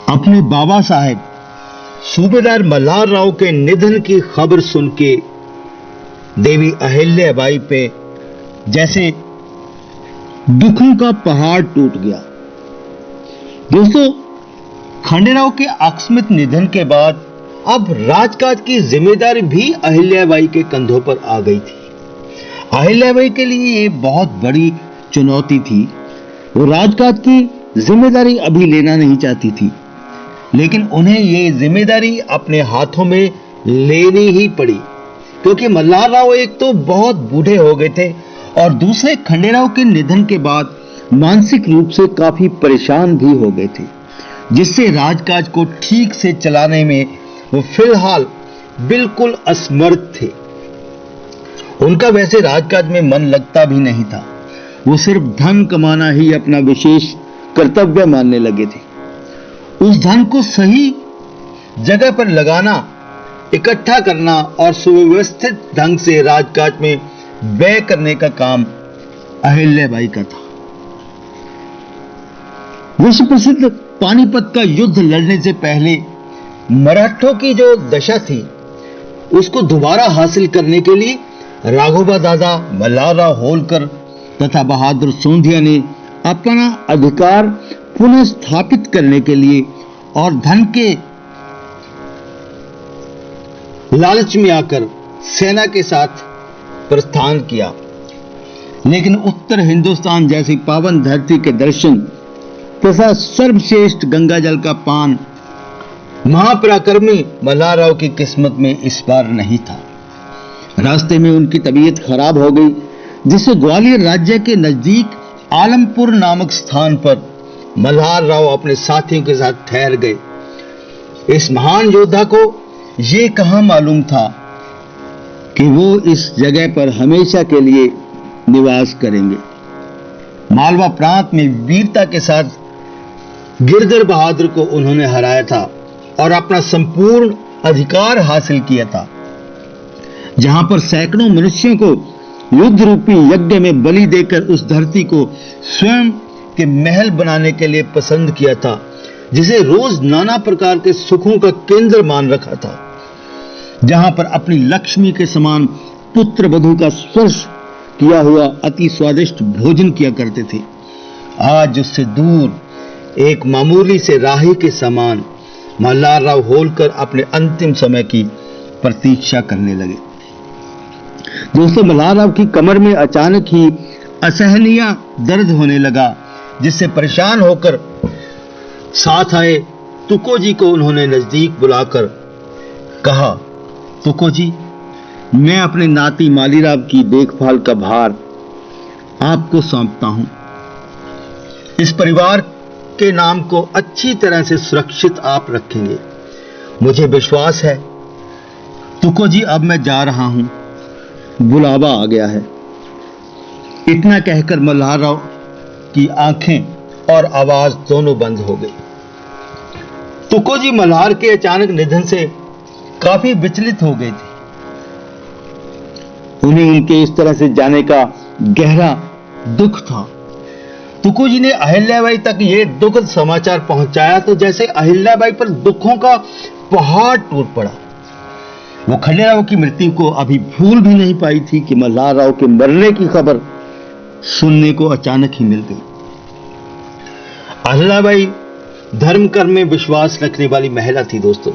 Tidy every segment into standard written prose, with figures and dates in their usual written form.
अपने बाबा साहेब सूबेदार मल्हार राव के निधन की खबर सुन के देवी अहिल्याबाई पे जैसे दुखों का पहाड़ टूट गया। दोस्तों, खंडेराव के आकस्मिक निधन के बाद अब राजकाज की जिम्मेदारी भी अहिल्याबाई के कंधों पर आ गई थी। अहिल्याबाई के लिए ये बहुत बड़ी चुनौती थी। वो राजकाज की जिम्मेदारी अभी लेना नहीं चाहती थी, लेकिन उन्हें ये जिम्मेदारी अपने हाथों में लेनी ही पड़ी, क्योंकि मल्हार राव एक तो बहुत बूढ़े हो गए थे और दूसरे खंडेराव के निधन के बाद मानसिक रूप से काफी परेशान भी हो गए थे, जिससे राजकाज को ठीक से चलाने में वो फिलहाल बिल्कुल असमर्थ थे। उनका वैसे राजकाज में मन लगता भी नहीं था। वो सिर्फ धन कमाना ही अपना विशेष कर्तव्य मानने लगे थे। उस धन को सही जगह पर लगाना, इकट्ठा करना और सुव्यवस्थित ढंग से राजकाज में व्यय करने का काम अहिल्याबाई का था। विश्व प्रसिद्ध पानीपत का युद्ध लड़ने से पहले मराठों की जो दशा थी, उसको दोबारा हासिल करने के लिए राघोबा दादा, मल्हार राव होलकर तथा बहादुर सोंधिया ने अपना अधिकार पुनः स्थापित करने के लिए और धन के लालच में आकर सेना के साथ प्रस्थान किया। लेकिन उत्तर हिंदुस्तान जैसी पावन धरती के दर्शन तथा सर्वश्रेष्ठ गंगा जल का पान महापराक्रमी मल्हार राव की किस्मत में इस बार नहीं था। रास्ते में उनकी तबीयत खराब हो गई, जिससे ग्वालियर राज्य के नजदीक आलमपुर नामक स्थान पर मल्हार राव अपने साथियों के साथ ठहर गए। इस महान योद्धा को ये कहां मालूम था कि वो इस जगह पर हमेशा के लिए निवास करेंगे। मालवा प्रांत में वीरता के साथ गिरधर बहादुर को उन्होंने हराया था और अपना संपूर्ण अधिकार हासिल किया था। जहां पर सैकड़ों मनुष्यों को युद्ध रूपी यज्ञ में बलि देकर उस धरती को स्वयं के महल बनाने के लिए पसंद किया था, जिसे रोज नाना प्रकार के सुखों का केंद्र मान रखा था, जहां पर अपनी लक्ष्मी के समान पुत्र वधू का स्पर्श किया हुआ अति स्वादिष्ट भोजन किया करते थे, आज उससे दूर एक मामूली से राही के समान मल्हार राव होलकर अपने अंतिम समय की प्रतीक्षा करने लगे। दोस्तों, मल्हार राव की कमर में अचानक ही असहनीय दर्द होने लगा, जिससे परेशान होकर साथ आए तुको जी को उन्होंने नजदीक बुलाकर कहा, तुको जी, मैं अपने नाती मालीराव की देखभाल का भार आपको सौंपता हूं। इस परिवार के नाम को अच्छी तरह से सुरक्षित आप रखेंगे, मुझे विश्वास है। तुको जी, अब मैं जा रहा हूं, बुलावा आ गया है। इतना कहकर मल्हार राव की आंखें और आवाज दोनों बंद हो गई। तुको जी मल्हार के अचानक निधन से काफी विचलित हो गए थे। उन्हें उनके इस तरह से जाने का गहरा दुख था। तुको जी ने अहिल्याबाई तक ये दुखद समाचार पहुंचाया तो जैसे अहिल्याबाई पर दुखों का पहाड़ टूट पड़ा। वो खंडेराव की मृत्यु को अभी भूल भी नहीं पाई थी कि मल्हार राव के मरने की खबर सुनने को अचानक ही मिल गई। अहिल्याबाई धर्म कर्म में विश्वास रखने वाली महिला थी दोस्तों,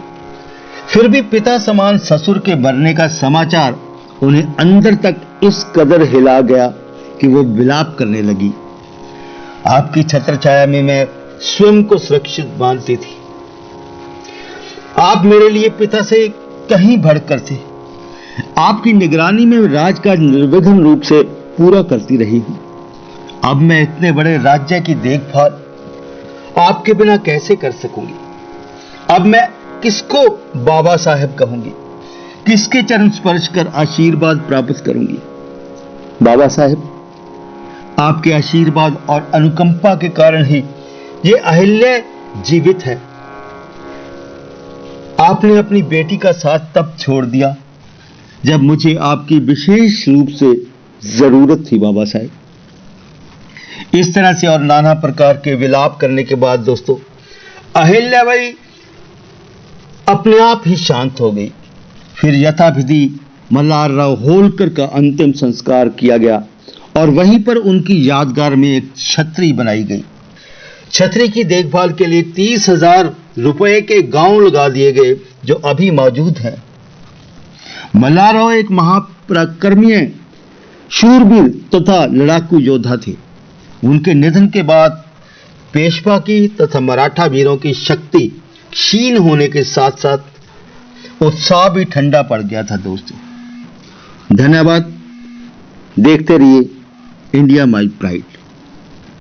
फिर भी पिता समान ससुर के मरने का समाचार उन्हें अंदर तक इस कदर हिला गया कि वो विलाप करने लगी। आपकी छत्र छाया में मैं स्वयं को सुरक्षित मानती थी। आप मेरे लिए पिता से कहीं बढ़कर थे। आपकी निगरानी में राजकाज निर्विघ्न रूप से पूरा करती रही हूं। अब मैं इतने बड़े राज्य की देखभाल आपके बिना कैसे कर सकूंगी? अब मैं किसको बाबा साहेब कहूंगी? किसके चरण स्पर्श कर आशीर्वाद प्राप्त करूंगी? बाबा साहेब, आपके आशीर्वाद और अनुकंपा के कारण ही ये अहिल्या जीवित है। आपने अपनी बेटी का साथ तब छोड़ दिया जब मुझे आपकी विशेष रूप से जरूरत थी बाबा साहेब। इस तरह से और नाना प्रकार के विलाप करने के बाद दोस्तों अहिल्याबाई अपने आप ही शांत हो गई। फिर यथाविधि मल्हारराव होलकर का अंतिम संस्कार किया गया और वहीं पर उनकी यादगार में एक छतरी बनाई गई। छतरी की देखभाल के लिए 30,000 रुपए के गांव लगा दिए गए जो अभी मौजूद हैं। मल्हारराव एक महापराक्रमी शूरवीर तथा लड़ाकू योद्धा थे। उनके निधन के बाद पेशवा की तथा मराठा वीरों की शक्ति क्षीण होने के साथ साथ उत्साह भी ठंडा पड़ गया था दोस्तों। धन्यवाद। देखते रहिए इंडिया माई प्राइड।